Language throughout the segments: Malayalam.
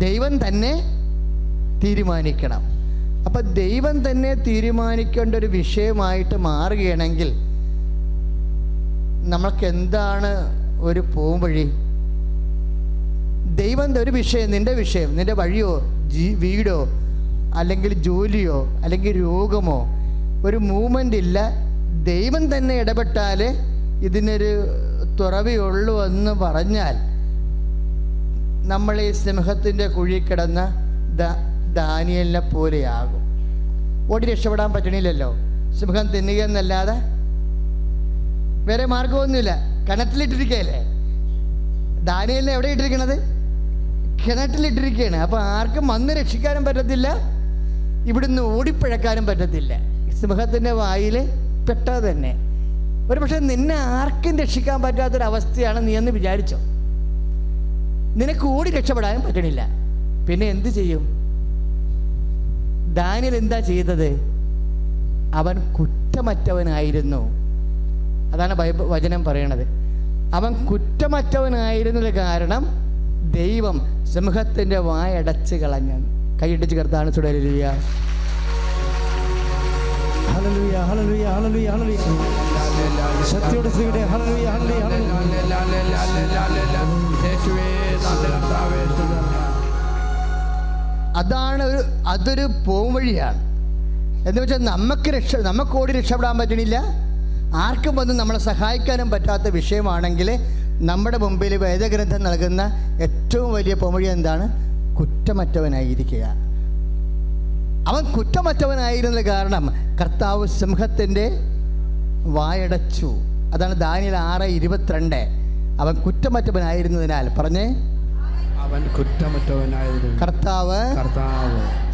ദൈവം തന്നെ തീരുമാനിക്കണം. അപ്പം ദൈവം തന്നെ തീരുമാനിക്കേണ്ട ഒരു വിഷയമായിട്ട് മാറുകയാണെങ്കിൽ നമ്മൾക്ക് എന്താണ് ഒരു പോംവഴി? ദൈവം ഒരു വിഷയം, നിൻ്റെ വിഷയം, നിൻ്റെ വഴിയോ വീടോ അല്ലെങ്കിൽ ജോലിയോ അല്ലെങ്കിൽ രോഗമോ ഒരു മൂവ്മെൻ്റ് ഇല്ല. ദൈവം തന്നെ ഇടപെട്ടാൽ ഇതിനൊരു തുറവിയുള്ളൂ എന്ന് പറഞ്ഞാൽ നമ്മൾ ഈ സിംഹത്തിൻ്റെ കുഴി കിടന്ന ദാനിയേലിനെ പോലെയാകും. ഓടി രക്ഷപ്പെടാൻ പറ്റണില്ലല്ലോ. സിംഹം തിന്നുക എന്നല്ലാതെ വേറെ മാർഗമൊന്നുമില്ല. കിണറ്റിലിട്ടിരിക്കുകയല്ലേ. ദാനിയേലിനെ എവിടെ ഇട്ടിരിക്കണത്? കിണറ്റിലിട്ടിരിക്കുകയാണ്. അപ്പോൾ ആർക്കും വന്ന് രക്ഷിക്കാനും പറ്റത്തില്ല, ഇവിടുന്ന് ഓടിപ്പിഴക്കാനും പറ്റത്തില്ല. സിംഹത്തിൻ്റെ വായിൽ പെട്ടത് തന്നെ. ഒരു പക്ഷേ നിന്നെ ആർക്കും രക്ഷിക്കാൻ പറ്റാത്തൊരവസ്ഥയാണ് നീ എന്ന് വിചാരിച്ചോ. നിനക്ക് ഓടി രക്ഷപ്പെടാനും പറ്റണില്ല. പിന്നെ എന്ത് ചെയ്യും? ദാനിയേൽ എന്താ ചെയ്തത്? അവൻ കുറ്റമറ്റവനായിരുന്നു. അതാണ് വചനം പറയണത്. അവൻ കുറ്റമറ്റവനായിരുന്നത് കാരണം ദൈവം സിംഹത്തിൻ്റെ വായടച്ച് കളഞ്ഞു. കൈയിടിച്ച് കർത്താവിനെ തുടരുക. ഹല്ലേലൂയ, ഹല്ലേലൂയ, ഹല്ലേലൂയ, ഹല്ലേലൂയ. ശക്തിയോടെ സ്തുതിക്കട്ടെ. ഹല്ലേലൂയ, ഹല്ലേലൂയ, ഹല്ലേലൂയ. അതൊരു പോംവഴിയാണ്. എന്ന് വെച്ചാൽ നമുക്ക് ഓടി രക്ഷപ്പെടാൻ പറ്റണില്ല, ആർക്കും വന്ന് നമ്മളെ സഹായിക്കാനും പറ്റാത്ത വിഷയമാണെങ്കിൽ നമ്മുടെ മുമ്പിൽ വേദഗ്രന്ഥം നൽകുന്ന ഏറ്റവും വലിയ പോംവഴി എന്താണ്? കുറ്റമറ്റവനായിരിക്കുക. അവൻ കുറ്റമറ്റവനായിരുന്നത് കാരണം കർത്താവ് സിംഹത്തിൻ്റെ വായടച്ചു. അതാണ് ദാനിയേൽ 6:22. അവൻ കുറ്റമറ്റവനായിരുന്നതിനാൽ പറഞ്ഞേ, അവൻ കുറ്റമറ്റവനായിരുന്നു. കർത്താവ്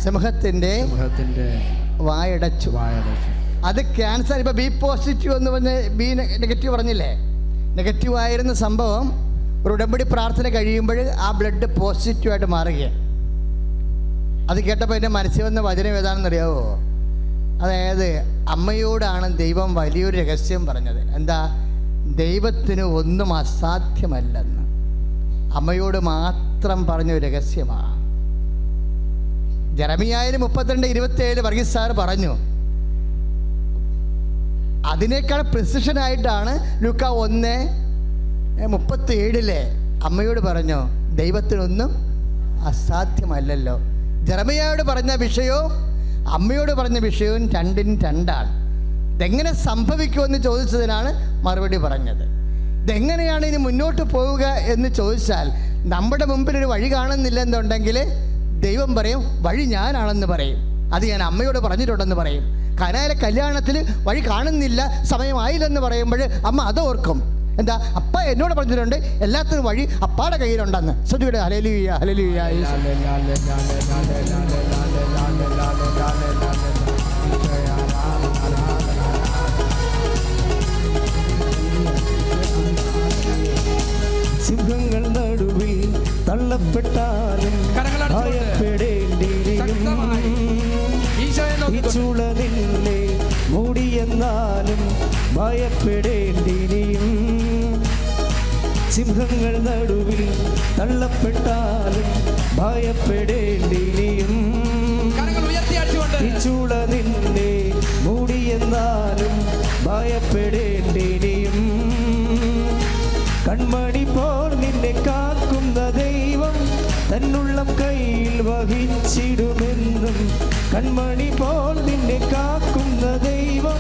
സിംഹത്തിൻ്റെ വായടച്ചു. അത് ക്യാൻസർ. ഇപ്പോൾ ബി പോസിറ്റീവ് എന്ന് പറഞ്ഞ് ബി നെഗറ്റീവ് പറഞ്ഞില്ലേ? നെഗറ്റീവായിരുന്ന സംഭവം ഒരു ഉടമ്പടി പ്രാർത്ഥന കഴിയുമ്പോൾ ആ ബ്ലഡ് പോസിറ്റീവായിട്ട് മാറുകയാണ്. അത് കേട്ടപ്പോൾ എൻ്റെ മനസ്സിൽ വന്ന വചനം ഏതാണെന്നറിയാവോ? അതായത് അമ്മയോടാണ് ദൈവം വലിയൊരു രഹസ്യം പറഞ്ഞത്. എന്താ? ദൈവത്തിന് ഒന്നും അസാധ്യമല്ലെന്ന് അമ്മയോട് മാത്രം പറഞ്ഞൊരു രഹസ്യമാണ്. ജെറമിയായിൽ 32:27 വർഗീസ് സാർ പറഞ്ഞു. അതിനേക്കാൾ പ്രിസിഷനായിട്ടാണ് ലൂക്ക 1:37 അമ്മയോട് പറഞ്ഞു, ദൈവത്തിനൊന്നും അസാധ്യമല്ലല്ലോ. ജെറമിയായോട് പറഞ്ഞ വിഷയവും അമ്മയോട് പറഞ്ഞ വിഷയവും രണ്ടിനും രണ്ടാണ്. ഇതെങ്ങനെ സംഭവിക്കുമെന്ന് ചോദിച്ചതിനാണ് മറുപടി പറഞ്ഞത്. ഇതെങ്ങനെയാണ് ഇനി മുന്നോട്ട് പോവുക എന്ന് ചോദിച്ചാൽ നമ്മുടെ മുമ്പിലൊരു വഴി കാണുന്നില്ലെന്നുണ്ടെങ്കിൽ ദൈവം പറയും വഴി ഞാനാണെന്ന് പറയും. അത് ഞാൻ അമ്മയോട് പറഞ്ഞിട്ടുണ്ടെന്ന് പറയും. കനായിലെ കല്യാണത്തിൽ വഴി കാണുന്നില്ല, സമയമായില്ലെന്ന് പറയുമ്പോൾ അമ്മ അത് ഓർക്കും. എന്താ? അപ്പ എന്നോട് പറഞ്ഞിട്ടുണ്ട് എല്ലാത്തിനും വഴി അപ്പാടെ കയ്യിലുണ്ടെന്ന്. ശ്രദ്ധിക്കട്ടെ. Hallelujah, hallelujah. സിംഹങ്ങൾ നടുവിൽ തള്ളപ്പെട്ടാലും ഭയപ്പെടേണ്ടിയിരിക്കും. ഈ ചൂള നിന്നെ മൂടിയെന്നാലും ഭയപ്പെടേണ്ടിയിരിക്കും. സിംഹങ്ങൾ നടുവിൽ തള്ളപ്പെട്ടാലും ഭയപ്പെടേണ്ടിയിരിക്കും. ഈ ചൂള നിന്നെ മൂടിയെന്നാലും ഭയപ്പെടേണ്ടിയിരിക്കും. കൺമണി പോൽ നിന്നെ കാക്കുന്ന ദൈവം തന്നുള്ളം കയ്യിൽ വഹിച്ചിടുമെന്നും. കൺമണി പോൽ നിന്നെ കാക്കുന്ന ദൈവം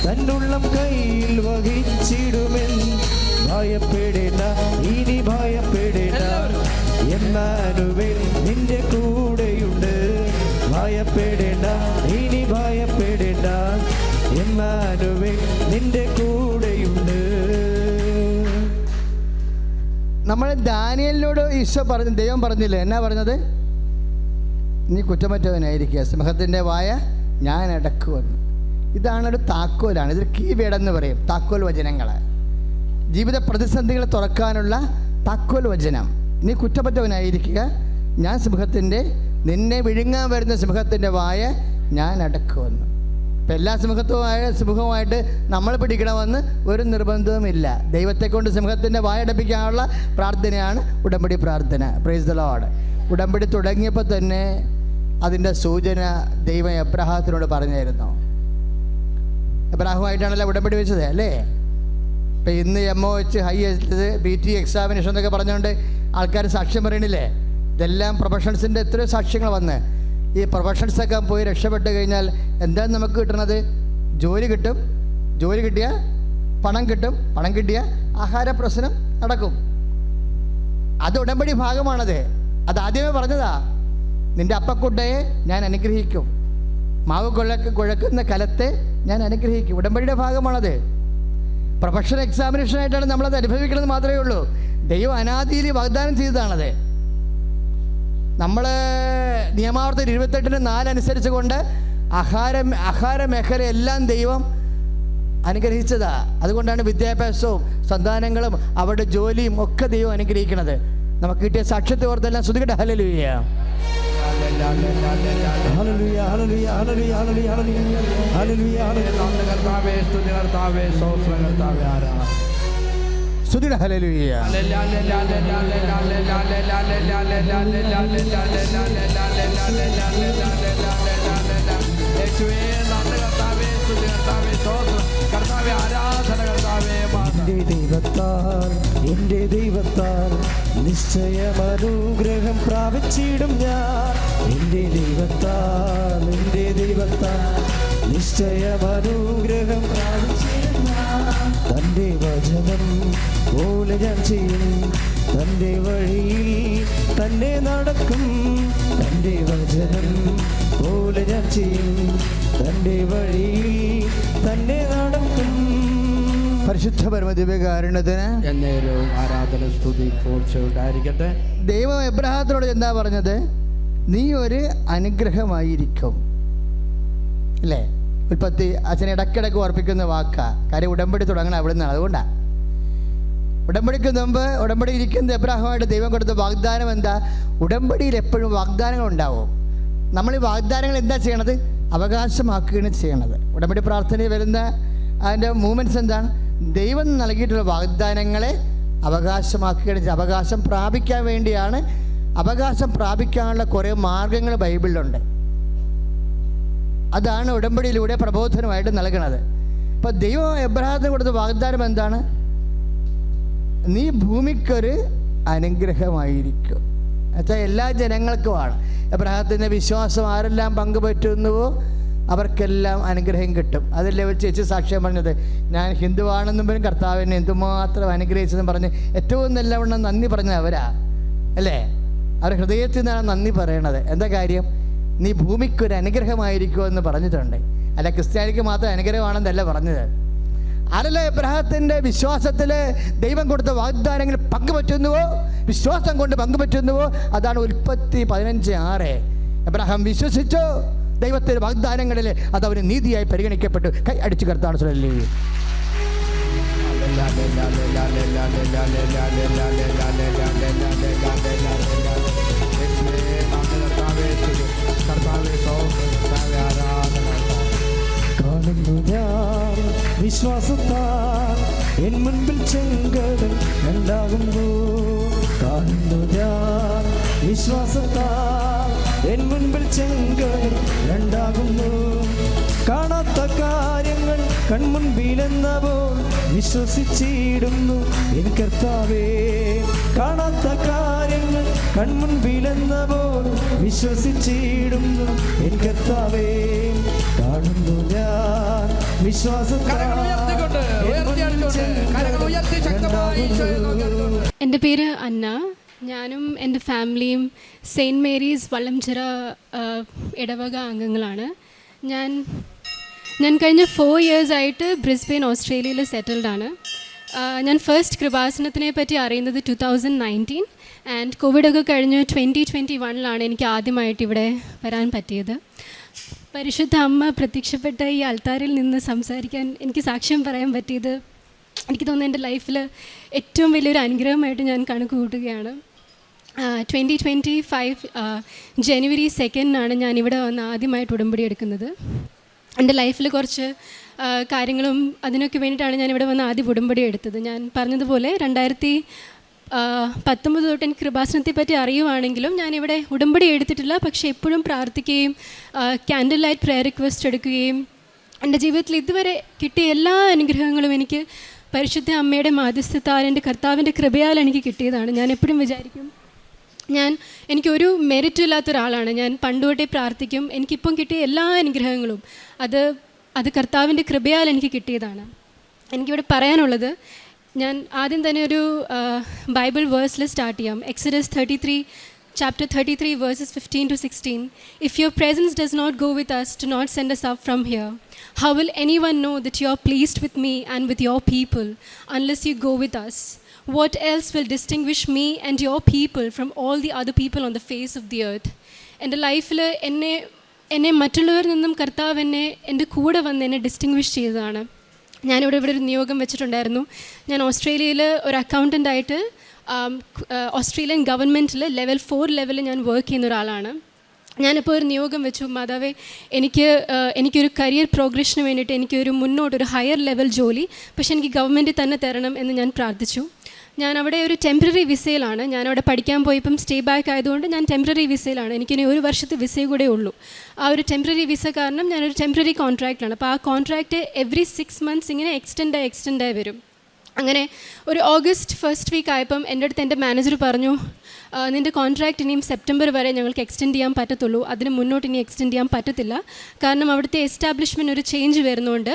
തന്നുള്ളം കയ്യിൽ വഹിച്ചിടുമെന്നും. ഭയപ്പെടേണ്ട, ഇനി ഭയപ്പെടേണ്ട, എന്നാലുവേ നിന്റെ കൂടെയുണ്ട്. ഭയപ്പെടേണ്ട, ഇനി ഭയപ്പെടേണ്ട, എന്നാലുവേ നിന്റെ കൂടെയുണ്ട്. നമ്മൾ ദാനിയേലിനോട് ഈശോ പറഞ്ഞു, ദൈവം പറഞ്ഞില്ലേ? എന്നാ പറഞ്ഞത്? നീ കുറ്റമറ്റവനായിരിക്കുക, സിംഹത്തിൻ്റെ വായ ഞാൻ അടക്കുമെന്ന്. ഇതാണൊരു താക്കോലാണ്. ഇതൊരു കീ വേർഡെന്ന് പറയും. താക്കോൽ വചനങ്ങൾ, ജീവിത പ്രതിസന്ധികളെ തുറക്കാനുള്ള താക്കോൽ വചനം. നീ കുറ്റമറ്റവനായിരിക്കുക, ഞാൻ നിന്നെ വിഴുങ്ങാൻ വരുന്ന സിംഹത്തിൻ്റെ വായ ഞാൻ അടക്കുമെന്ന്. ഇപ്പം എല്ലാ സിംഹവുമായിട്ട് നമ്മൾ പിടിക്കണമെന്ന് ഒരു നിർബന്ധവുമില്ല. ദൈവത്തെ കൊണ്ട് സിംഹത്തിൻ്റെ വായടപ്പിക്കാനുള്ള പ്രാർത്ഥനയാണ് ഉടമ്പടി പ്രാർത്ഥന. Praise the Lord. ഉടമ്പടി തുടങ്ങിയപ്പോൾ തന്നെ അതിൻ്റെ സൂചന ദൈവം എബ്രഹാത്തിനോട് പറഞ്ഞായിരുന്നു. എബ്രാഹുമായിട്ടാണല്ലോ ഉടമ്പടി വെച്ചത് അല്ലേ? ഇപ്പം ഇന്ന് MOH ഹൈ BT എക്സാമിനേഷൻ എന്നൊക്കെ പറഞ്ഞുകൊണ്ട് ആൾക്കാർ സാക്ഷ്യം പറയണില്ലേ? ഇതെല്ലാം പ്രൊഫഷണൽസിൻ്റെ എത്രയോ സാക്ഷ്യങ്ങൾ വന്ന് ഈ പ്രൊഫഷണൽസൊക്കെ പോയി രക്ഷപ്പെട്ട് കഴിഞ്ഞാൽ എന്താണ് നമുക്ക് കിട്ടുന്നത്? ജോലി കിട്ടും, ജോലി കിട്ടിയാൽ പണം കിട്ടും, പണം കിട്ടിയാൽ ആഹാര പ്രശ്നം നടക്കും. അത് ഉടമ്പടി ഭാഗമാണത്. അതാദ്യമേ പറഞ്ഞതാ, നിൻ്റെ അപ്പക്കുട്ടയെ ഞാൻ അനുഗ്രഹിക്കും, മാവ് കുഴക്കുന്ന കലത്തെ ഞാൻ അനുഗ്രഹിക്കും. ഉടമ്പടിയുടെ ഭാഗമാണത്. പ്രൊഫഷണൽ എക്സാമിനേഷനായിട്ടാണ് നമ്മളത് അനുഭവിക്കുന്നത് മാത്രമേ ഉള്ളൂ. ദൈവം അനാദിയിൽ വാഗ്ദാനം ചെയ്തതാണത്. നമ്മൾ നിയമാവർത്തനം 28:4 അനുസരിച്ച് കൊണ്ട് ആഹാര മേഖലയെല്ലാം ദൈവം അനുഗ്രഹിച്ചതാ. അതുകൊണ്ടാണ് വിദ്യാഭ്യാസവും സന്താനങ്ങളും അവരുടെ ജോലിയും ഒക്കെ ദൈവം അനുഗ്രഹിക്കുന്നത്. നമുക്ക് കിട്ടിയ സാക്ഷ്യത്തെ ഓർത്തെല്ലാം സ്തുതിക്കട്ടെ. ഹല്ലേലൂയ. ഹല്ലേലൂയ, ഹല്ലേലൂയ, ഹല്ലേലൂയ, ഹല്ലേലൂയ, ഹല്ലേലൂയ, ഹല്ലേലൂയ. കർത്താവേ സ്തുതി, കർത്താവേ സ്തോത്രം, കർത്താവേ ആരാധന. സ്തുതിയുടെ ഹല്ലേലൂയ. എന്റെ ദൈവത്താൽ നിശ്ചയം അനുഗ്രഹം പ്രാപിച്ചിടും ഞാൻ. എന്റെ ദൈവത്താൽ നിശ്ചയം അനുഗ്രഹം പ്രാപിച്ചിടും ഞാൻ. തൻ്റെ വചനം പോലെ ഞാൻ ചെയ്യും, തൻ്റെ വഴിയിൽ തന്നെ നടക്കും. തൻ്റെ വചനം പോലെ ഞാൻ ചെയ്യും, തൻ്റെ വഴിയിൽ തന്നെ നടക്കും. പരിശുദ്ധ പരമദിവ്യകാരുണ്യത്തിന് എന്നേരവും ആരാധന സ്തുതി പോഴ്ച ഉണ്ടായിരിക്കട്ടെ. ദൈവം എബ്രഹാത്തിനോട് എന്താ പറഞ്ഞത്? നീ ഒരു അനുഗ്രഹമായിരിക്കും അല്ലേ? ഉൽപ്പത്തി അച്ഛനെ ഇടയ്ക്കിടയ്ക്ക് ഓർപ്പിക്കുന്ന വാക്കാ. കാര്യം ഉടമ്പടി തുടങ്ങണം അവിടെ നിന്നാണ്. അതുകൊണ്ടാണ് ഉടമ്പടിക്ക് മുമ്പ് ഉടമ്പടി ഇരിക്കുന്ന എബ്രഹാമായിട്ട് ദൈവം കൊടുത്ത വാഗ്ദാനം എന്താ? ഉടമ്പടിയിൽ എപ്പോഴും വാഗ്ദാനങ്ങൾ ഉണ്ടാവും. നമ്മൾ ഈ വാഗ്ദാനങ്ങൾ എന്താ ചെയ്യണത്? അവകാശമാക്കുകയാണ് ചെയ്യണത്. ഉടമ്പടി പ്രാർത്ഥനയിൽ വരുന്ന അതിൻ്റെ മൂവ്മെൻറ്റ്സ് എന്താണ്? ദൈവം നൽകിയിട്ടുള്ള വാഗ്ദാനങ്ങളെ അവകാശമാക്കുകയാണ്. അവകാശം പ്രാപിക്കാൻ വേണ്ടിയാണ്. അവകാശം പ്രാപിക്കാനുള്ള കുറേ മാർഗങ്ങൾ ബൈബിളിലുണ്ട്. അതാണ് ഉടമ്പടിയിലൂടെ പ്രബോധനമായിട്ട് നൽകുന്നത്. അപ്പോൾ ദൈവം എബ്രഹാത്തിന് കൊടുത്ത വാഗ്ദാനം എന്താണ്? നീ ഭൂമിക്കൊരു അനുഗ്രഹമായിരിക്കും. എന്നുവെച്ചാൽ എല്ലാ ജനങ്ങൾക്കുമാണ്. എബ്രഹാത്തിൻ്റെ വിശ്വാസം ആരെല്ലാം പങ്കുപറ്റുന്നുവോ അവർക്കെല്ലാം അനുഗ്രഹം കിട്ടും. അതല്ലേ ഒരു ചേച്ചി സാക്ഷ്യം പറഞ്ഞത്, ഞാൻ ഹിന്ദുവാണെന്നും പോലും കർത്താവിനെ എന്തുമാത്രം അനുഗ്രഹിച്ചെന്ന് പറഞ്ഞ് ഏറ്റവും നല്ലവണ്ണം നന്ദി പറഞ്ഞത് അവരാ അല്ലേ? അവർ ഹൃദയത്തിൽ നിന്നാണ് നന്ദി പറയണത്. എന്താ കാര്യം? നീ ഭൂമിക്കൊരു അനുഗ്രഹമായിരിക്കുമെന്ന് പറഞ്ഞിട്ടുണ്ട്. അല്ല ക്രിസ്ത്യാനിക്ക് മാത്രം അനുഗ്രഹമാണെന്നല്ല പറഞ്ഞത്. ആരല്ല എബ്രഹാത്തിൻ്റെ വിശ്വാസത്തിൽ ദൈവം കൊടുത്ത വാഗ്ദാനങ്ങൾ പങ്കുപറ്റുന്നുവോ, വിശ്വാസം കൊണ്ട് പങ്കുപറ്റുന്നുവോ, അതാണ് ഉൽപ്പത്തി 15:6. എബ്രഹാം വിശ്വസിച്ചോ ദൈവത്തിൻ്റെ വാഗ്ദാനങ്ങളിൽ, അത് അവന് നീതിയായി പരിഗണിക്കപ്പെട്ടു. കൈ അടിച്ചു കർത്താൻ சொல்லி. കാണുന്നു ഞാൻ വിശ്വാസത്താൽ എൻ മുൻപിൽ ചെങ്കടൽ രണ്ടാകുന്നു. കാണുന്നു ഞാൻ വിശ്വാസത്താൽ എൻ മുൻപിൽ ചെങ്കടൽ രണ്ടാകുന്നു. കാണാത്ത കാര്യങ്ങൾ കൺമുൻപിലെന്നപ്പോൾ വിശ്വസിച്ചിടുന്നു എൻ കർത്താവേ. കാണാത്ത കാര്യങ്ങൾ കൺമുൻപിലെന്നപ്പോൾ വിശ്വസിച്ചിടുന്നു എൻ കർത്താവേ. കാണുന്നു ഞാൻ വിശ്വാസത്താൽ. എൻ്റെ പേര് അന്ന. ഞാനും എൻ്റെ ഫാമിലിയും സെയിൻറ്റ് മേരീസ് വള്ളംചിറ ഇടവക അംഗങ്ങളാണ്. ഞാൻ കഴിഞ്ഞ 4 years ആയിട്ട് ബ്രിസ്ബെയിൻ ഓസ്ട്രേലിയയിൽ സെറ്റിൽഡാണ്. ഞാൻ ഫസ്റ്റ് കൃപാസനത്തിനെ പറ്റി അറിയുന്നത് 2019 ആൻഡ് കോവിഡൊക്കെ കഴിഞ്ഞ് 2021 എനിക്ക് ആദ്യമായിട്ട് ഇവിടെ വരാൻ പറ്റിയത്. പരിശുദ്ധ അമ്മ പ്രത്യക്ഷപ്പെട്ട ഈ അൾത്താരിൽ നിന്ന് സംസാരിക്കാൻ എനിക്ക് സാക്ഷ്യം പറയാൻ പറ്റിയത് എനിക്ക് തോന്നുന്നു എൻ്റെ ലൈഫിൽ ഏറ്റവും വലിയൊരു അനുഗ്രഹമായിട്ട് ഞാൻ കണക്ക് കൂട്ടുകയാണ്. 2025 January 2 ഞാനിവിടെ വന്ന് ആദ്യമായിട്ട് ഉടമ്പടി എടുക്കുന്നത്. എൻ്റെ ലൈഫിൽ കുറച്ച് കാര്യങ്ങളും അതിനൊക്കെ വേണ്ടിയിട്ടാണ് ഞാനിവിടെ വന്ന് ആദ്യം ഉടമ്പടി എടുത്തത്. ഞാൻ പറഞ്ഞതുപോലെ 19 തൊട്ട് എനിക്ക് കൃപാസനത്തെ പറ്റി അറിയുവാണെങ്കിലും ഞാനിവിടെ ഉടമ്പടി എടുത്തിട്ടില്ല. പക്ഷേ എപ്പോഴും പ്രാർത്ഥിക്കുകയും ക്യാൻഡിൽ ലൈറ്റ് പ്രെയർ റിക്വസ്റ്റ് എടുക്കുകയും എൻ്റെ ജീവിതത്തിൽ ഇതുവരെ കിട്ടിയ എല്ലാ അനുഗ്രഹങ്ങളും എനിക്ക് പരിശുദ്ധ അമ്മയുടെ മാധ്യസ്ഥത്താൽ എൻ്റെ കർത്താവിൻ്റെ കൃപയാൽ എനിക്ക് കിട്ടിയതാണ്. ഞാൻ എപ്പോഴും വിചാരിക്കും എനിക്കൊരു മെറിറ്റും ഇല്ലാത്ത ഒരാളാണ്. ഞാൻ പണ്ടുതൊട്ടേ പ്രാർത്ഥിക്കും. എനിക്കിപ്പം കിട്ടിയ എല്ലാ അനുഗ്രഹങ്ങളും അത് കർത്താവിൻ്റെ കൃപയാൽ എനിക്ക് കിട്ടിയതാണ്. എനിക്കിവിടെ പറയാനുള്ളത്, ഞാൻ ആദ്യം തന്നെ ഒരു ബൈബിൾ വേഴ്സിൽ സ്റ്റാർട്ട് ചെയ്യാം. Exodus 33 chapter 33 verses 15 to 16. If your presence does not go with us, do not send us up from here. How will anyone know that you are pleased with me and with your people unless you go with us? What else will distinguish me and your people from all the other people on the face of the earth? എൻ്റെ ലൈഫിൽ എന്നെ മറ്റുള്ളവരിൽ നിന്നും കർത്താവ് എൻ്റെ കൂടെ വന്ന് എന്നെ ഡിസ്റ്റിങ്വിഷ് ചെയ്തതാണ്. ഞാനിവിടെ ഒരു നിയോഗം വെച്ചിട്ടുണ്ടായിരുന്നു. ഞാൻ ഓസ്ട്രേലിയയിൽ ഒരു അക്കൗണ്ടൻ്റായിട്ട് ഓസ്ട്രേലിയൻ ഗവൺമെൻറ്റിൽ ലെവൽ 4 ലെവലിൽ ഞാൻ വർക്ക് ചെയ്യുന്ന ഒരാളാണ്. ഞാനിപ്പോൾ ഒരു നിയോഗം വെച്ചു, മാതാവേ എനിക്കൊരു കരിയർ പ്രോഗ്രഷന് വേണ്ടിയിട്ട് എനിക്കൊരു മുന്നോട്ടൊരു ഹയർ ലെവൽ ജോലി, പക്ഷേ എനിക്ക് ഗവൺമെൻറ്റിൽ തന്നെ തരണം എന്ന് ഞാൻ പ്രാർത്ഥിച്ചു. ഞാൻ അവിടെ ഒരു ടെമ്പററി വിസയിലാണ്. ഞാനവിടെ പഠിക്കാൻ പോയപ്പം സ്റ്റേ ബാക്ക് ആയതുകൊണ്ട് ഞാൻ ടെമ്പററി വിസയിലാണ്. എനിക്കിനി 1 വർഷത്തെ വിസ കൂടെ ഉള്ളൂ. ആ ഒരു ടെമ്പററി വിസ കാരണം ഞാനൊരു ടെമ്പററി കോൺട്രാക്റ്റിലാണ്. അപ്പോൾ ആ കോൺട്രാക്റ്റ് എവറി 6 months ഇങ്ങനെ എക്സ്റ്റെൻഡായി വരും. അങ്ങനെ ഒരു ഓഗസ്റ്റ് 1st വീക്ക് ആയപ്പം എൻ്റെ അടുത്ത് എൻ്റെ മാനേജർ പറഞ്ഞു, നിൻ്റെ കോൺട്രാക്റ്റ് ഇനിയും സെപ്റ്റംബർ വരെ ഞങ്ങൾക്ക് എക്സ്റ്റെൻഡ് ചെയ്യാൻ പറ്റത്തുള്ളൂ, അതിന് മുന്നോട്ട് ഇനി എക്സ്റ്റെൻഡ് ചെയ്യാൻ പറ്റത്തില്ല. കാരണം അവിടുത്തെ എസ്റ്റാബ്ലിഷ്മെൻറ്റ് ഒരു ചേഞ്ച് വരുന്നതുകൊണ്ട്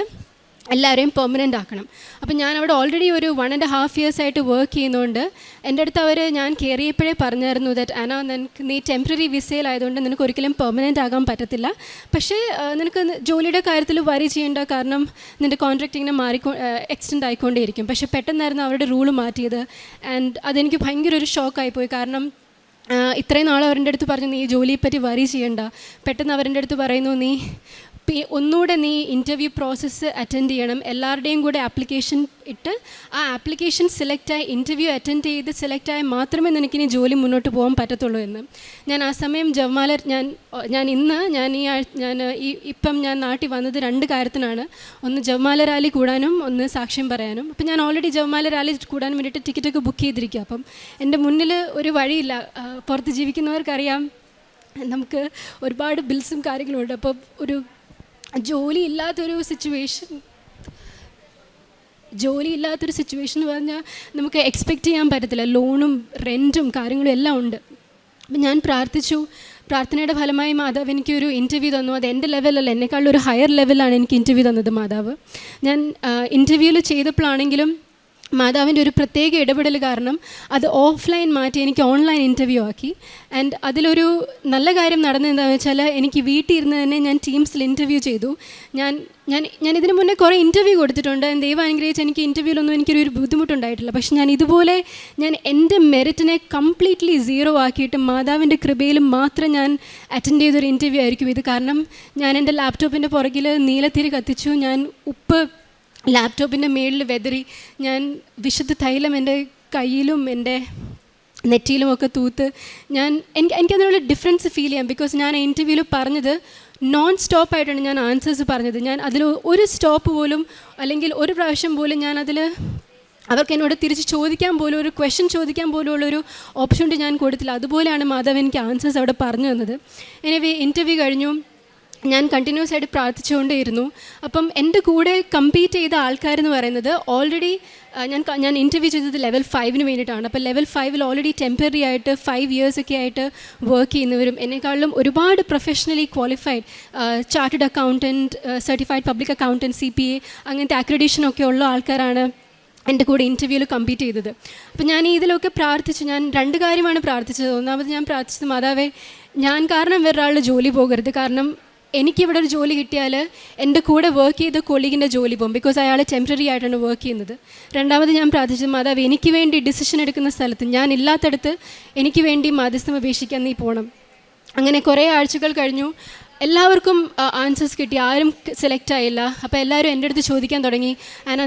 എല്ലാവരെയും പെർമനൻ്റ് ആക്കണം. അപ്പം ഞാൻ അവിടെ ഓൾറെഡി ഒരു 1.5 years ആയിട്ട് വർക്ക് ചെയ്യുന്നതുകൊണ്ട് എൻ്റെ അടുത്ത് ഞാൻ കയറിയപ്പോഴേ പറഞ്ഞായിരുന്നു ദാറ്റ് നീ ടെമ്പററി വിസയിലായതുകൊണ്ട് നിനക്ക് ഒരിക്കലും പെർമനൻ്റ് ആകാൻ പറ്റത്തില്ല. പക്ഷേ നിനക്ക് ജോലിയുടെ കാര്യത്തിൽ വരി ചെയ്യേണ്ട, കാരണം നിൻ്റെ കോൺട്രാക്റ്റ് ഇങ്ങനെ എക്സ്റ്റെൻഡ് ആയിക്കൊണ്ടേയിരിക്കും. പക്ഷേ പെട്ടെന്നായിരുന്നു അവരുടെ റൂള് മാറ്റിയത്. ആൻഡ് അതെനിക്ക് ഭയങ്കര ഒരു ഷോക്കായിപ്പോയി. കാരണം ഇത്രയും നാൾ അവരുടെ അടുത്ത് പറഞ്ഞു നീ ജോലിയെപ്പറ്റി വരി ചെയ്യണ്ട. പെട്ടെന്ന് അവരുടെ അടുത്ത് പറയുന്നു ഒന്നുകൂടെ നീ ഇൻ്റർവ്യൂ പ്രോസസ്സ് അറ്റൻഡ് ചെയ്യണം, എല്ലാവരുടെയും കൂടെ ആപ്ലിക്കേഷൻ ഇട്ട് ആ ആപ്ലിക്കേഷൻ സെലക്റ്റായി ഇൻ്റർവ്യൂ അറ്റൻഡ് ചെയ്ത് സെലക്റ്റായി മാത്രമേ നിനക്കിനി ജോലി മുന്നോട്ട് പോകാൻ പറ്റത്തുള്ളൂ എന്ന്. ഞാൻ ആ സമയം ഇപ്പം ഞാൻ നാട്ടിൽ വന്നത് 2 കാര്യത്തിനാണ്. ഒന്ന് ജവ്മാല റാലി കൂടാനും ഒന്ന് സാക്ഷ്യം പറയാനും. അപ്പം ഞാൻ ഓൾറെഡി ജവ്മാല റാലി കൂടാൻ വേണ്ടിയിട്ട് ടിക്കറ്റൊക്കെ ബുക്ക് ചെയ്തിരിക്കുക. അപ്പം എൻ്റെ മുന്നിൽ ഒരു വഴിയില്ല. പുറത്ത് ജീവിക്കുന്നവർക്കറിയാം നമുക്ക് ഒരുപാട് ബിൽസും കാര്യങ്ങളുണ്ട്. അപ്പം ഒരു ജോലി ഇല്ലാത്തൊരു സിറ്റുവേഷൻ എന്ന് പറഞ്ഞാൽ നമുക്ക് എക്സ്പെക്റ്റ് ചെയ്യാൻ പറ്റത്തില്ല. ലോണും റെൻറ്റും കാര്യങ്ങളും എല്ലാം ഉണ്ട്. അപ്പം ഞാൻ പ്രാർത്ഥിച്ചു. പ്രാർത്ഥനയുടെ ഫലമായി മാതാവ് എനിക്കൊരു ഇൻ്റർവ്യൂ തന്നു. അത് എൻ്റെ ലെവലല്ല, എന്നെക്കാളൊരു ഹയർ ലെവലാണ് എനിക്ക് ഇൻ്റർവ്യൂ തന്നത് മാതാവ്. ഞാൻ ഇൻ്റർവ്യൂവിൽ ചെയ്തപ്പോഴാണെങ്കിലും മാതാവിൻ്റെ ഒരു പ്രത്യേക ഇടപെടൽ കാരണം അത് ഓഫ്ലൈൻ മാറ്റി എനിക്ക് ഓൺലൈൻ ഇൻ്റർവ്യൂ ആക്കി. ആൻഡ് അതിലൊരു നല്ല കാര്യം നടന്നത് എന്താണെന്ന് വെച്ചാൽ എനിക്ക് വീട്ടിൽ ഇരുന്ന് തന്നെ ഞാൻ ടീംസിൽ ഇൻ്റർവ്യൂ ചെയ്തു. ഞാൻ ഇതിന് മുന്നേ കുറേ ഇൻ്റർവ്യൂ കൊടുത്തിട്ടുണ്ട്. ദൈവം അനുഗ്രഹിച്ച് എനിക്ക് ഇൻ്റർവ്യൂവിലൊന്നും എനിക്കൊരു ബുദ്ധിമുട്ടുണ്ടായിട്ടില്ല. പക്ഷെ ഞാൻ ഇതുപോലെ എൻ്റെ മെറിറ്റിനെ കംപ്ലീറ്റ്ലി 0 ആക്കിയിട്ട് മാതാവിൻ്റെ കൃപയിൽ മാത്രം ഞാൻ അറ്റൻഡ് ചെയ്തൊരു ഇൻ്റർവ്യൂ ആയിരിക്കും ഇത്. കാരണം ഞാൻ എൻ്റെ ലാപ്ടോപ്പിൻ്റെ പുറകിൽ നീലത്തിരി കത്തിച്ചു, ഞാൻ ഉപ്പ് ലാപ്ടോപ്പിൻ്റെ മേളിൽ വെതറി, ഞാൻ വിശുദ്ധ തൈലം എൻ്റെ കയ്യിലും എൻ്റെ നെറ്റിയിലുമൊക്കെ തൂത്ത് എനിക്കതിനുള്ള ഡിഫറൻസ് ഫീൽ ചെയ്യാം. ബിക്കോസ് ഞാൻ ഇൻ്റർവ്യൂവിൽ പറഞ്ഞത് നോൺ സ്റ്റോപ്പായിട്ടാണ് ഞാൻ ആൻസേഴ്സ് പറഞ്ഞത്. ഞാൻ അതിൽ ഒരു സ്റ്റോപ്പ് പോലും അല്ലെങ്കിൽ ഒരു പ്രാവശ്യം പോലും ഞാൻ അതിൽ അവർക്ക് എന്നോട് തിരിച്ച് ചോദിക്കാൻ പോലും ഒരു ക്വസ്റ്റ്യൻ ചോദിക്കാൻ പോലും ഉള്ളൊരു ഓപ്പർച്യൂണിറ്റി ഞാൻ കൊടുത്തില്ല. അതുപോലെയാണ് മാധവ് എനിക്ക് ആൻസേഴ്സ് അവിടെ പറഞ്ഞു തന്നത്. എനിവേ ഇൻ്റർവ്യൂ കഴിഞ്ഞു. ഞാൻ കണ്ടിന്യൂസ് ആയിട്ട് പ്രാർത്ഥിച്ചുകൊണ്ടേയിരുന്നു. അപ്പം എൻ്റെ കൂടെ കമ്പീറ്റ് ചെയ്ത ആൾക്കാരെന്ന് പറയുന്നത് ഓൾറെഡി ഞാൻ ഇൻ്റർവ്യൂ ചെയ്തത് ലെവൽ 5 വേണ്ടിയിട്ടാണ്. അപ്പോൾ ലെവൽ 5 ഓൾറെഡി ടെമ്പററി ആയിട്ട് 5 years ഒക്കെ ആയിട്ട് വർക്ക് ചെയ്യുന്നവരും എന്നെക്കാളും ഒരുപാട് professionally qualified chartered accountant, certified public accountant, CPA അങ്ങനത്തെ അക്രഡിറ്റേഷനൊക്കെ ഉള്ള ആൾക്കാരാണ് എൻ്റെ കൂടെ ഇൻ്റർവ്യൂവിൽ കമ്പീറ്റ് ചെയ്തത്. അപ്പോൾ ഞാൻ ഇതിലൊക്കെ പ്രാർത്ഥിച്ചു. ഞാൻ 2 കാര്യമാണ് പ്രാർത്ഥിച്ചത്. ഒന്നാമത് ഞാൻ പ്രാർത്ഥിച്ചത് മാതാവേ, ഞാൻ കാരണം വേറൊരാളുടെ ജോലി പോകരുത്. കാരണം എനിക്കിവിടെ ഒരു ജോലി കിട്ടിയാൽ എൻ്റെ കൂടെ വർക്ക് ചെയ്ത കൊളീഗിൻ്റെ ജോലി പോകും. ബിക്കോസ് അയാൾ ടെമ്പററി ആയിട്ടാണ് വർക്ക് ചെയ്യുന്നത്. രണ്ടാമത് ഞാൻ പ്രാർത്ഥിച്ചത് മാതാവ്, എനിക്ക് വേണ്ടി ഡിസിഷൻ എടുക്കുന്ന സ്ഥലത്ത് ഞാൻ ഇല്ലാത്തടത്ത് എനിക്ക് വേണ്ടി മധ്യസ്ഥം അപേക്ഷിക്കാൻ നീ പോകണം. അങ്ങനെ കുറേ ആഴ്ചകൾ കഴിഞ്ഞു. എല്ലാവർക്കും ആൻസേഴ്സ് കിട്ടി, ആരും സെലക്ട് ആയില്ല. അപ്പോൾ എല്ലാവരും എൻ്റെ അടുത്ത് ചോദിക്കാൻ തുടങ്ങി,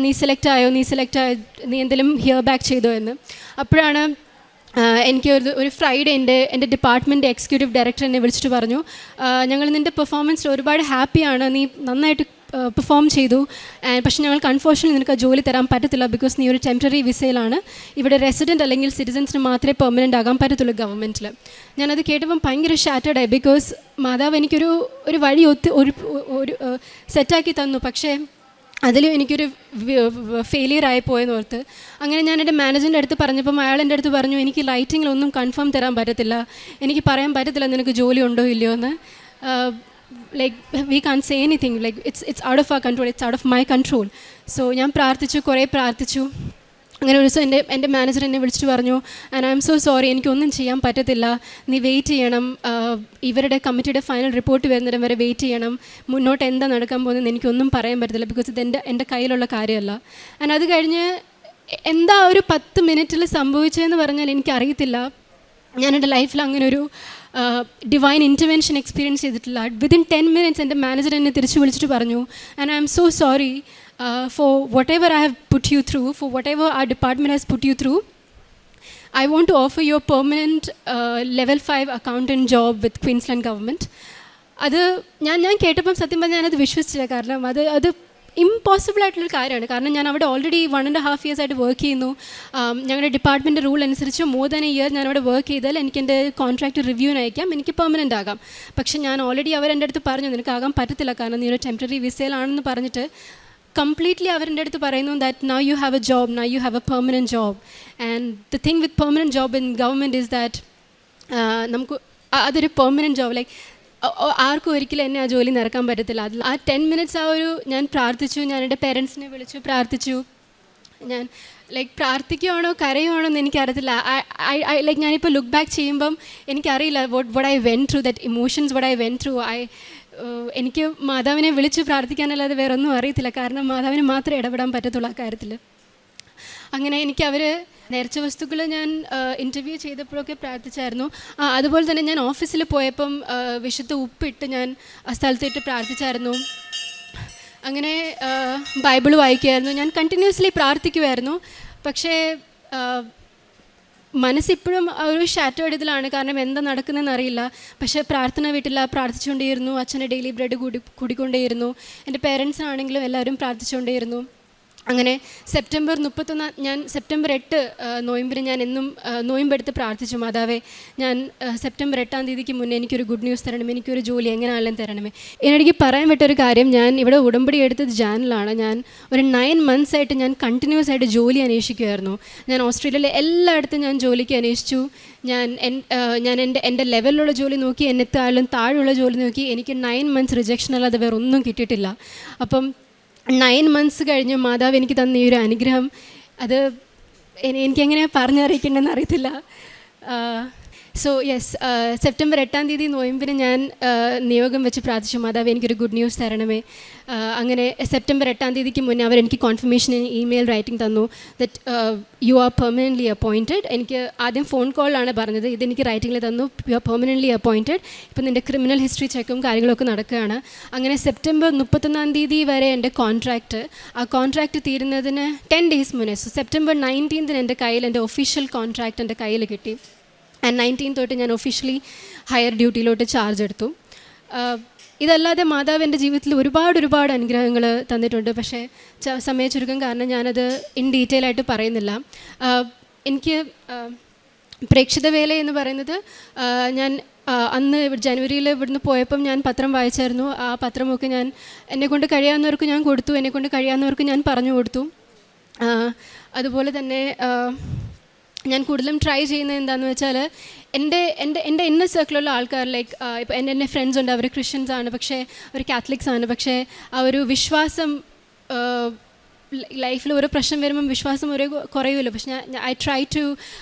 നീ സെലക്ട് ആയോ, നീ എന്തെങ്കിലും ഹിയർ ബാക്ക് ചെയ്തോ എന്ന്. അപ്പോഴാണ് എനിക്ക് ഒരു ഫ്രൈഡേ എൻ്റെ ഡിപ്പാർട്ട്മെൻറ്റ് എക്സിക്യൂട്ടീവ് ഡയറക്ടർ എന്നെ വിളിച്ചിട്ട് പറഞ്ഞു, ഞങ്ങൾ നിൻ്റെ പെർഫോമൻസിൽ ഒരുപാട് ഹാപ്പിയാണ്, നീ നന്നായിട്ട് പെർഫോം ചെയ്തു. പക്ഷേ ഞങ്ങൾക്ക് അൺഫോർച്യുനേറ്റ്ലി നിനക്ക് ആ ജോലി തരാൻ പറ്റത്തില്ല, ബിക്കോസ് നീ ഒരു ടെമ്പററി വിസയിലാണ്. ഇവിടെ റെസിഡൻറ്റ് അല്ലെങ്കിൽ സിറ്റിസൻസിന് മാത്രമേ പെർമനൻ്റ് ആകാൻ പറ്റത്തുള്ളൂ ഗവൺമെൻറ്റിൽ. ഞാനത് കേട്ടപ്പം ഭയങ്കര ഷാറ്റേഡായി, ബിക്കോസ് മാതാവ് എനിക്കൊരു വഴി ഒരു സെറ്റാക്കി തന്നു. പക്ഷേ അതിലും എനിക്കൊരു ഫെയിലിയർ ആയിപ്പോയെന്ന് ഓർത്ത് അങ്ങനെ ഞാൻ എൻ്റെ മാനേജറിൻ്റെ അടുത്ത് പറഞ്ഞപ്പം അയാൾ എൻ്റെ അടുത്ത് പറഞ്ഞു, എനിക്ക് ലൈറ്റിങ്ങിലൊന്നും കൺഫേം തരാൻ പറ്റത്തില്ല, എനിക്ക് പറയാൻ പറ്റത്തില്ല നിനക്ക് ജോലി ഉണ്ടോ ഇല്ലയോ എന്ന്. Like we can say anything, like it's out of our control, it's out of my control. So ഞാൻ കുറേ പ്രാർത്ഥിച്ചു. അങ്ങനെ ഒരു ദിവസം എൻ്റെ മാനേജർ എന്നെ വിളിച്ചിട്ട് പറഞ്ഞു, and I M so sorry, എനിക്കൊന്നും ചെയ്യാൻ പറ്റത്തില്ല, നീ വെയിറ്റ് ചെയ്യണം, ഇവരുടെ കമ്മിറ്റിയുടെ ഫൈനൽ റിപ്പോർട്ട് വരുന്നിടം വരെ വെയിറ്റ് ചെയ്യണം, മുന്നോട്ട് എന്താ നടക്കാൻ പോകുന്നതെന്ന് എനിക്കൊന്നും പറയാൻ പറ്റത്തില്ല, ബിക്കോസ് ഇത് എൻ്റെ കയ്യിലുള്ള കാര്യമല്ല. ആൻഡ് അത് കഴിഞ്ഞ് എന്താ ഒരു 10 മിനിറ്റിൽ സംഭവിച്ചതെന്ന് പറഞ്ഞാൽ എനിക്കറിയത്തില്ല. ഞാൻ എൻ്റെ ലൈഫിൽ അങ്ങനെ ഒരു ഡിവൈൻ ഇൻ്റർവെൻഷൻ എക്സ്പീരിയൻസ് ചെയ്തിട്ടില്ല. വിതിൻ 10 മിനിറ്റ്സ് എൻ്റെ മാനേജർ എന്നെ തിരിച്ച് വിളിച്ചിട്ട് പറഞ്ഞു, and I M so sorry for whatever I have put you through, for whatever our department has put you through. I want to offer you a permanent level 5 accountant job with Queensland government. അത് ഞാൻ കേട്ടപ്പം സത്യം പറഞ്ഞാൽ ഞാനത് വിശ്വസിച്ചില്ല. കാരണം അത് ഇമ്പോസിബിൾ ആയിട്ടുള്ളൊരു കാര്യമാണ്. കാരണം ഞാൻ അവിടെ ഓൾറെഡി 1.5 years ആയിട്ട് വർക്ക് ചെയ്യുന്നു. ഞങ്ങളുടെ ഡിപ്പാർട്ട്മെൻറ്റ് റൂൾ അനുസരിച്ച് മോർ ദാൻ എ ഇയർ ഞാനവിടെ വർക്ക് ചെയ്താൽ എനിക്ക് എൻ്റെ കോൺട്രാക്റ്റ് റിവ്യൂവിന് അയക്കാം, എനിക്ക് പെർമനൻ്റ് ആകാം. പക്ഷേ ഞാൻ ഓൾറെഡി അവരെൻ്റെ അടുത്ത് പറഞ്ഞു നിനക്കാകാൻ പറ്റത്തില്ല, കാരണം നീ ഒരു ടെമ്പററി വിസയിലാണെന്ന് പറഞ്ഞിട്ട് കംപ്ലീറ്റ്ലി അവരുടെ അടുത്ത് പറയുന്നു that now you have A job, now you have A permanent job. And the thing with permanent job in government is that നമുക്ക് അതൊരു പെർമനൻറ്റ് ജോബ്, ലൈക്ക് ആർക്കും ഒരിക്കലും എന്നെ ആ ജോലി നിറക്കാൻ പറ്റത്തില്ല. അതിൽ ആ 10 മിനിറ്റ്സ് ഞാൻ പ്രാർത്ഥിച്ചു, ഞാൻ എൻ്റെ പേരൻസിനെ വിളിച്ചു പ്രാർത്ഥിച്ചു. ഞാൻ ലൈക്ക് പ്രാർത്ഥിക്കുകയാണോ കരയുവാണോ എന്ന് എനിക്കറിയത്തില്ല. ലൈക്ക് ഞാനിപ്പോൾ ലുക്ക് ബാക്ക് ചെയ്യുമ്പം എനിക്കറിയില്ല what I went through, that emotions what I went through. എനിക്ക് മാതാവിനെ വിളിച്ച് പ്രാർത്ഥിക്കാനല്ലാതെ വേറെ ഒന്നും അറിയത്തില്ല, കാരണം മാതാവിന് മാത്രമേ ഇടപെടാൻ പറ്റത്തുള്ളൂ ആ കാര്യത്തിൽ. അങ്ങനെ എനിക്ക് അവർ നേർച്ച വസ്തുക്കൾ ഞാൻ ഇൻ്റർവ്യൂ ചെയ്തപ്പോഴൊക്കെ പ്രാർത്ഥിച്ചായിരുന്നു. അതുപോലെ തന്നെ ഞാൻ ഓഫീസിൽ പോയപ്പം വിശുദ്ധ ഉപ്പിട്ട് ഞാൻ ആ സ്ഥലത്തിട്ട് പ്രാർത്ഥിച്ചായിരുന്നു. അങ്ങനെ ബൈബിൾ വായിക്കുമായിരുന്നു, ഞാൻ കണ്ടിന്യൂസ്ലി പ്രാർത്ഥിക്കുമായിരുന്നു. പക്ഷേ മനസ്സിപ്പോഴും ഒരു ഷാറ്റേർഡ് ഇതിലാണ്, കാരണം എന്താ നടക്കുന്നതെന്ന് അറിയില്ല. പക്ഷേ പ്രാർത്ഥന വീട്ടിൽ പ്രാർത്ഥിച്ചുകൊണ്ടേയിരുന്നു. അച്ഛൻ്റെ ഡെയിലി ബ്രെഡ് കൂടിക്കൊണ്ടേയിരുന്നു. എൻ്റെ പേരൻസിനാണെങ്കിലും എല്ലാവരും പ്രാർത്ഥിച്ചുകൊണ്ടേയിരുന്നു. അങ്ങനെ സെപ്റ്റംബർ 31 ഞാൻ സെപ്റ്റംബർ 8 നോയമ്പിന് ഞാൻ എന്നും നോയമ്പെടുത്ത് പ്രാർത്ഥിച്ചു, മാതാവേ ഞാൻ സെപ്റ്റംബർ 8-ാം തീയതിക്ക് മുന്നേ എനിക്കൊരു ഗുഡ് ന്യൂസ് തരണമേ, എനിക്കൊരു ജോലി എങ്ങനെയാണെങ്കിലും തരണമേ. എനിക്ക് പറയാൻ പറ്റൊരു കാര്യം, ഞാൻ ഇവിടെ ഉടമ്പടി എടുത്തത് ജാനിലാണ്. ഞാൻ ഒരു 9 months ആയിട്ട് ഞാൻ കണ്ടിന്യൂസ് ആയിട്ട് ജോലി അന്വേഷിക്കുമായിരുന്നു. ഞാൻ ഓസ്ട്രേലിയയിലെ എല്ലായിടത്തും ഞാൻ ജോലിക്ക് അന്വേഷിച്ചു. ഞാൻ എൻ്റെ ലെവലിലുള്ള ജോലി നോക്കി, എന്നെത്താളും താഴെയുള്ള ജോലി നോക്കി. എനിക്ക് 9 months റിജക്ഷൻ അല്ലാതെ വേറെ ഒന്നും കിട്ടിയിട്ടില്ല. അപ്പം 9 months കഴിഞ്ഞ് മാതാവ് എനിക്ക് തന്ന ഈ ഒരു അനുഗ്രഹം, അത് എനിക്കെങ്ങനെയാണ് പറഞ്ഞറിയിക്കേണ്ടതെന്ന് അറിയത്തില്ല. സോ യെസ്, സെപ്റ്റംബർ 8-ാം തീയതി നോയമ്പിന് ഞാൻ നിയോഗം വെച്ച് പ്രാർത്ഥിച്ചു, മാതാവ് എനിക്കൊരു ഗുഡ് ന്യൂസ് തരണമേ. അങ്ങനെ സെപ്റ്റംബർ 8-ാം തീയതിക്ക് മുന്നേ അവരെനിക്ക് കോൺഫർമേഷൻ ഇമെയിൽ റൈറ്റിംഗ് തന്നു that you are permanently appointed. എനിക്ക് ആദ്യം ഫോൺ കോളിലാണ് പറഞ്ഞത്, ഇതെനിക്ക് റൈറ്റിംഗിൽ തന്നു, യു ആർ പെർമനൻ്റ്ലി അപ്പോയിൻറ്റഡ്. ഇപ്പം നിൻ്റെ ക്രിമിനൽ ഹിസ്റ്ററി ചെക്കും കാര്യങ്ങളൊക്കെ നടക്കുകയാണ്. അങ്ങനെ സെപ്റ്റംബർ 31-ാം തീയതി വരെ എൻ്റെ ആ കോൺട്രാക്റ്റ് തീരുന്നതിന് 10 days മുന്നേ, സോ സെപ്റ്റംബർ 19th എൻ്റെ കയ്യിൽ എൻ്റെ ഒഫീഷ്യൽ കോൺട്രാക്റ്റ് എൻ്റെ കയ്യിൽ കിട്ടി. ആൻഡ് 19th തൊട്ട് ഞാൻ ഒഫീഷ്യലി ഹയർ ഡ്യൂട്ടിയിലോട്ട് ചാർജ് എടുത്തു. ഇതല്ലാതെ മാതാവ് എൻ്റെ ജീവിതത്തിൽ ഒരുപാട് അനുഗ്രഹങ്ങൾ തന്നിട്ടുണ്ട്. പക്ഷേ സമയ ചുരുക്കം കാരണം ഞാനത് ഇൻ ഡീറ്റെയിൽ ആയിട്ട് പറയുന്നില്ല. എനിക്ക് പ്രേക്ഷിത വേല എന്ന് പറയുന്നത്, ഞാൻ അന്ന് ജനുവരിയിൽ ഇവിടുന്ന് പോയപ്പം ഞാൻ പത്രം വായിച്ചായിരുന്നു. ആ പത്രമൊക്കെ ഞാൻ എന്നെക്കൊണ്ട് കഴിയാവുന്നവർക്ക് ഞാൻ കൊടുത്തു, എന്നെക്കൊണ്ട് കഴിയാവുന്നവർക്ക് ഞാൻ പറഞ്ഞു കൊടുത്തു. അതുപോലെ തന്നെ ഞാൻ കൂടുതലും ട്രൈ ചെയ്യുന്നത് എന്താണെന്ന് വെച്ചാൽ, എൻ്റെ ഇന്നർ സർക്കിളുള്ള ആൾക്കാർ, ലൈക്ക് ഇപ്പോൾ എൻ്റെ ഫ്രണ്ട്സ് ഉണ്ട്, അവർ ക്രിസ്ത്യൻസ് ആണ്, പക്ഷേ അവർ കാത്തലിക്സ് ആണ്. പക്ഷേ ആ ഒരു വിശ്വാസം, ലൈഫിൽ ഓരോ പ്രശ്നം വരുമ്പം വിശ്വാസം കുറയുമല്ലോ. പക്ഷേ I try to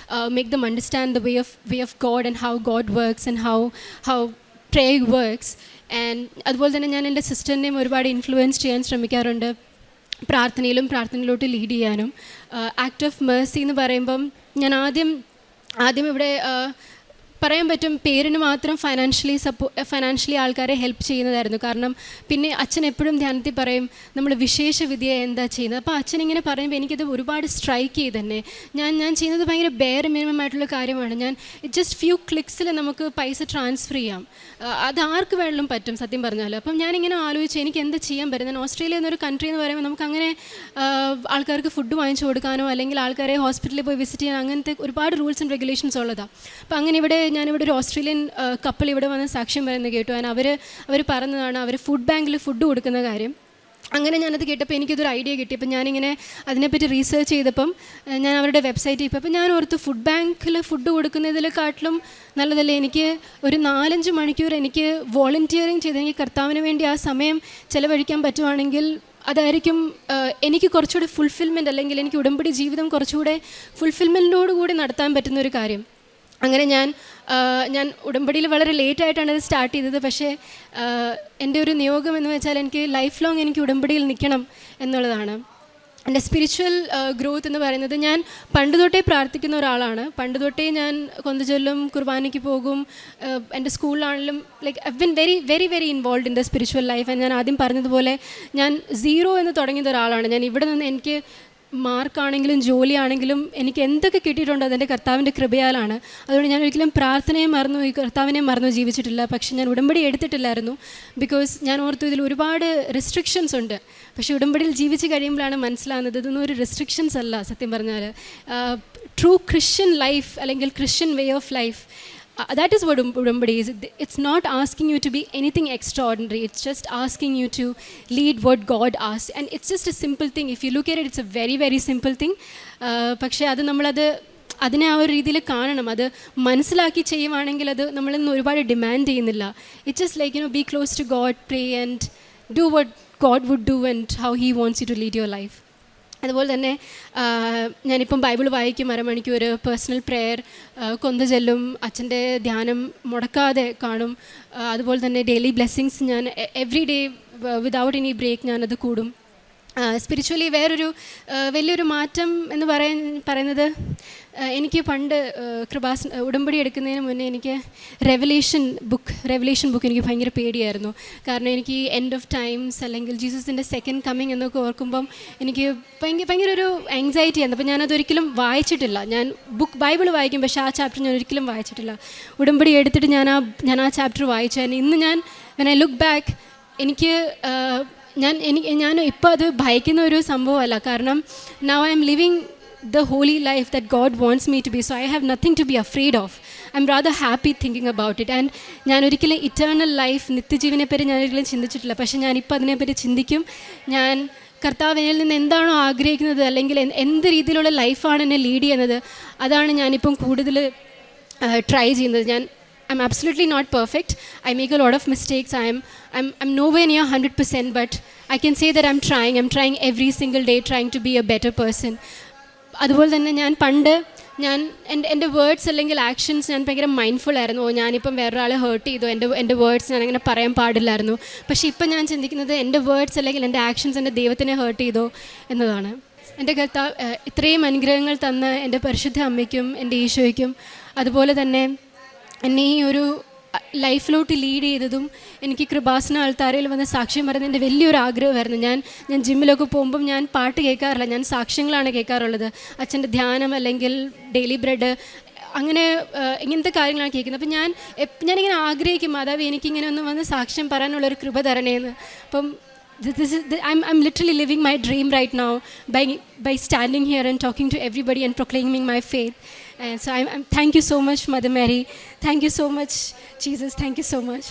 make them understand the way of God and how God works and how prayer works. And അതുപോലെ തന്നെ ഞാൻ എൻ്റെ സിസ്റ്ററിനെയും ഒരുപാട് ഇൻഫ്ലുവൻസ് ചെയ്യാൻ ശ്രമിക്കാറുണ്ട്, പ്രാർത്ഥനയിലോട്ട് ലീഡ് ചെയ്യാനും. ആക്ട് ഓഫ് മേഴ്സി എന്ന് പറയുമ്പം ഞാൻ ആദ്യം ഇവിടെ പറയാൻ പറ്റും പേരിന് മാത്രം ഫൈനാൻഷ്യലി ആൾക്കാരെ ഹെൽപ്പ് ചെയ്യുന്നതായിരുന്നു. കാരണം പിന്നെ അച്ഛൻ എപ്പോഴും ധ്യാനത്തിൽ പറയും നമ്മൾ വിശേഷ വിദ്യ എന്താ ചെയ്യുന്നത്. അപ്പോൾ അച്ഛൻ ഇങ്ങനെ പറയുമ്പോൾ എനിക്കത് ഒരുപാട് സ്ട്രൈക്ക് ചെയ്ത് തന്നെ ഞാൻ ചെയ്യുന്നത് ഭയങ്കര ബെയർ മിനിമം ആയിട്ടുള്ള കാര്യമാണ്. ഞാൻ ജസ്റ്റ് ഫ്യൂ ക്ലിക്സിൽ നമുക്ക് പൈസ ട്രാൻസ്ഫർ ചെയ്യാം. അത് ആർക്ക് വേണമെങ്കിലും പറ്റും സത്യം പറഞ്ഞാൽ. അപ്പം ഞാനിങ്ങനെ ആലോചിച്ച് എനിക്ക് എന്താ ചെയ്യാൻ പറ്റും. ഞാൻ ഓസ്ട്രേലിയ എന്നൊരു കൺട്രി എന്ന് പറയുമ്പോൾ നമുക്ക് അങ്ങനെ ആൾക്കാർക്ക് ഫുഡ് വാങ്ങിച്ചു കൊടുക്കാനോ അല്ലെങ്കിൽ ആൾക്കാരെ ഹോസ്പിറ്റലിൽ പോയി വിസിറ്റ് ചെയ്യാൻ അങ്ങനത്തെ ഒരുപാട് റൂൾസ് ആൻഡ് റെഗുലേഷൻസ് ഉള്ളതാണ്. അപ്പോൾ അങ്ങനെ ഞാനിവിടെ ഒരു ഓസ്ട്രേലിയൻ കപ്പിൾ ഇവിടെ വന്ന് സാക്ഷ്യം പറയുന്നത് കേട്ടു. അവർ പറഞ്ഞതാണ് അവർ ഫുഡ് ബാങ്കിൽ ഫുഡ് കൊടുക്കുന്ന കാര്യം. അങ്ങനെ ഞാനത് കേട്ടപ്പോൾ എനിക്കിതൊരു ഐഡിയ കിട്ടി. അപ്പം ഞാനിങ്ങനെ അതിനെപ്പറ്റി റീസേർച്ച് ചെയ്തപ്പം ഞാൻ അവരുടെ വെബ്സൈറ്റിൽ ഇപ്പോൾ ഞാൻ ഓർത്ത് ഫുഡ് ബാങ്കിൽ ഫുഡ് കൊടുക്കുന്നതിനെക്കാട്ടിലും നല്ലതല്ലേ എനിക്ക് ഒരു 4-5 മണിക്കൂർ എനിക്ക് വോളണ്ടിയറിങ് ചെയ്ത് എനിക്ക് കർത്താവിന് വേണ്ടി ആ സമയം ചിലവഴിക്കാൻ പറ്റുവാണെങ്കിൽ അതായിരിക്കും എനിക്ക് കുറച്ചുകൂടി ഫുൾഫിൽമെൻറ്റ്, അല്ലെങ്കിൽ എനിക്ക് ഉടമ്പടി ജീവിതം കുറച്ചുകൂടെ ഫുൾഫിൽമെൻറ്റോടുകൂടി നടത്താൻ പറ്റുന്നൊരു കാര്യം. അങ്ങനെ ഞാൻ ഉടമ്പടിയിൽ വളരെ ലേറ്റായിട്ടാണ് ഇത് സ്റ്റാർട്ട് ചെയ്തത്. പക്ഷേ എൻ്റെ ഒരു നിയോഗം എന്ന് വെച്ചാൽ എനിക്ക് ലൈഫ് ലോങ് എനിക്ക് ഉടമ്പടിയിൽ നിൽക്കണം എന്നുള്ളതാണ്. എൻ്റെ സ്പിരിച്വൽ ഗ്രോത്ത് എന്ന് പറയുന്നത് ഞാൻ പണ്ട് തൊട്ടേ പ്രാർത്ഥിക്കുന്ന ഒരാളാണ്. പണ്ട് തൊട്ടേ ഞാൻ കൊന്തുചൊല്ലും, കുർബാനയ്ക്ക് പോകും. എൻ്റെ സ്കൂളിലാണെങ്കിലും like I been very very very involve in the spiritual life. ഞാൻ ആദ്യം പറഞ്ഞതുപോലെ ഞാൻ 0 എന്ന് തുടങ്ങിയ ഒരാളാണ്. ഞാൻ ഇവിടെ നിന്ന് എനിക്ക് മാർക്കാണെങ്കിലും ജോലിയാണെങ്കിലും എനിക്ക് എന്തൊക്കെ കിട്ടിയിട്ടുണ്ടോ അതെൻ്റെ കർത്താവിൻ്റെ കൃപയാലാണ്. അതുകൊണ്ട് ഞാൻ ഒരിക്കലും പ്രാർത്ഥനയെ മറന്നു കർത്താവിനെ മറന്നു ജീവിച്ചിട്ടില്ല. പക്ഷെ ഞാൻ ഉടമ്പടി എടുത്തിട്ടില്ലായിരുന്നു. ബിക്കോസ് ഞാൻ ഓർത്തു ഇതിൽ ഒരുപാട് റെസ്ട്രിക്ഷൻസ് ഉണ്ട്. പക്ഷേ ഉടമ്പടിയിൽ ജീവിച്ച് കഴിയുമ്പോഴാണ് മനസ്സിലാകുന്നത് ഇതൊന്നും ഒരു റെസ്ട്രിക്ഷൻസ് അല്ല. സത്യം പറഞ്ഞാൽ ട്രൂ ക്രിസ്ത്യൻ ലൈഫ് അല്ലെങ്കിൽ Christian way of life, that is what Udambadi is. It's not asking you to be anything extraordinary. It's just asking you to lead what God asks. And it's just a simple thing. If you look at it, it's a very, very simple thing. പക്ഷേ അത് അതിനെ ആ ഒരു രീതിയിൽ കാണണം. അത് മനസ്സിലാക്കി ചെയ്യുവാണെങ്കിൽ അത് നമ്മളിന്ന് ഒരുപാട് ഡിമാൻഡ് ചെയ്യുന്നില്ല. It's just like be close to God, pray and do what God would do and how He wants you to lead your life. അതുപോലെ തന്നെ ഞാനിപ്പം ബൈബിൾ വായിക്കും, അരമണിക്കൂർ പേഴ്സണൽ പ്രെയർ കൊന്തുചൊല്ലും, അച്ഛൻ്റെ ധ്യാനം മുടക്കാതെ കാണും. അതുപോലെ തന്നെ ഡെയിലി ബ്ലെസ്സിങ്സ് ഞാൻ every day without any break ഞാനത് കൂടും. സ്പിരിച്വലി വേറൊരു വലിയൊരു മാറ്റം എന്ന് പറയുന്നത് എനിക്ക് പണ്ട് ഉടമ്പടി എടുക്കുന്നതിന് മുന്നേ എനിക്ക് റെവലേഷൻ ബുക്ക് എനിക്ക് ഭയങ്കര പേടിയായിരുന്നു. കാരണം എനിക്ക് എൻഡ് ഓഫ് ടൈംസ് അല്ലെങ്കിൽ ജീസസിൻ്റെ സെക്കൻഡ് കമ്മിങ് എന്നൊക്കെ ഓർക്കുമ്പം എനിക്ക് ഭയങ്കര ഒരു ആങ്സൈറ്റി ആയിരുന്നു. അപ്പോൾ ഞാനതൊരിക്കലും വായിച്ചിട്ടില്ല. ഞാൻ ബൈബിൾ വായിക്കും, പക്ഷേ ആ ചാപ്റ്റർ ഞാൻ ഒരിക്കലും വായിച്ചിട്ടില്ല. ഉടമ്പടി എടുത്തിട്ട് ഞാൻ ആ ചാപ്റ്റർ വായിച്ചു. ഇന്ന് ഞാൻ വെൻ ഐ ലുക്ക് ബാക്ക് ഞാൻ ഇപ്പോൾ അത് ഭയക്കുന്ന ഒരു സംഭവമല്ല. കാരണം now I M living the holy life that God wants me to be, so I have nothing to be afraid of. I'm rather happy thinking about it. And ഞാൻ ഒരിക്കലും ഇറ്റേണൽ ലൈഫ്, നിത്യജീവനെപ്പറ്റി ഞാൻ ഒരിക്കലും ചിന്തിച്ചിട്ടില്ല. പക്ഷേ ഞാനിപ്പോൾ അതിനെപ്പറ്റി ചിന്തിക്കും. ഞാൻ കർത്താവിനിൽ നിന്ന് എന്താണോ ആഗ്രഹിക്കുന്നത് അല്ലെങ്കിൽ എന്ത് രീതിയിലുള്ള ലൈഫാണ് എന്നെ ലീഡ് ചെയ്യുന്നത്, അതാണ് ഞാനിപ്പം കൂടുതൽ ട്രൈ ചെയ്യുന്നത്. I'm absolutely not perfect. I make a lot of mistakes. I'm nowhere near 100%, but I can say that I'm trying every single day, trying to be a better person. അതുപോലെ തന്നെ ഞാൻ എൻ്റെ വേർഡ്സ് അല്ലെങ്കിൽ ആക്ഷൻസ് ഞാൻ ഭയങ്കര മൈൻഡ്ഫുൾ ആയിരുന്നു. ഞാനിപ്പം വേറൊരാളെ ഹേർട്ട് ചെയ്തു, എൻ്റെ വേർഡ്സ് ഞാൻ അങ്ങനെ പറയാൻ പാടില്ലായിരുന്നു. പക്ഷേ ഇപ്പം ഞാൻ ചിന്തിക്കുന്നത് എൻ്റെ വേർഡ്സ് അല്ലെങ്കിൽ എൻ്റെ ആക്ഷൻസ് എൻ്റെ ദൈവത്തിനെ ഹേർട്ട് ചെയ്തോ എന്നതാണ്. എൻ്റെ കർത്താവ് ഇത്രയും അനുഗ്രഹങ്ങൾ തന്ന എൻ്റെ പരിശുദ്ധ അമ്മയ്ക്കും എൻ്റെ ഈശോയ്ക്കും അതുപോലെ തന്നെ എന്നെ ഈ ഒരു ലൈഫിലോട്ട് ലീഡ് ചെയ്തതും എനിക്ക് കൃപാസന ആൾത്താരയിൽ വന്ന് സാക്ഷ്യം പറയുന്നത് എൻ്റെ വലിയൊരു ആഗ്രഹമായിരുന്നു. ഞാൻ ജിമ്മിലൊക്കെ പോകുമ്പം ഞാൻ പാട്ട് കേൾക്കാറില്ല, ഞാൻ സാക്ഷ്യങ്ങളാണ് കേൾക്കാറുള്ളത്. അച്ഛൻ്റെ ധ്യാനം അല്ലെങ്കിൽ ഡെയിലി ബ്രെഡ് അങ്ങനെ ഇങ്ങനത്തെ കാര്യങ്ങളാണ് കേൾക്കുന്നത്. അപ്പം ഞാനിങ്ങനെ ആഗ്രഹിക്കും, മാതാവ് എനിക്കിങ്ങനെ ഒന്ന് വന്ന് സാക്ഷ്യം പറയാനുള്ളൊരു കൃപ തരണേന്ന്. അപ്പം I'm literally living my dream right now by standing here and talking to everybody and proclaiming my faith. And so thank you so much, Mother Mary. Thank you so much, Jesus. Thank you so much.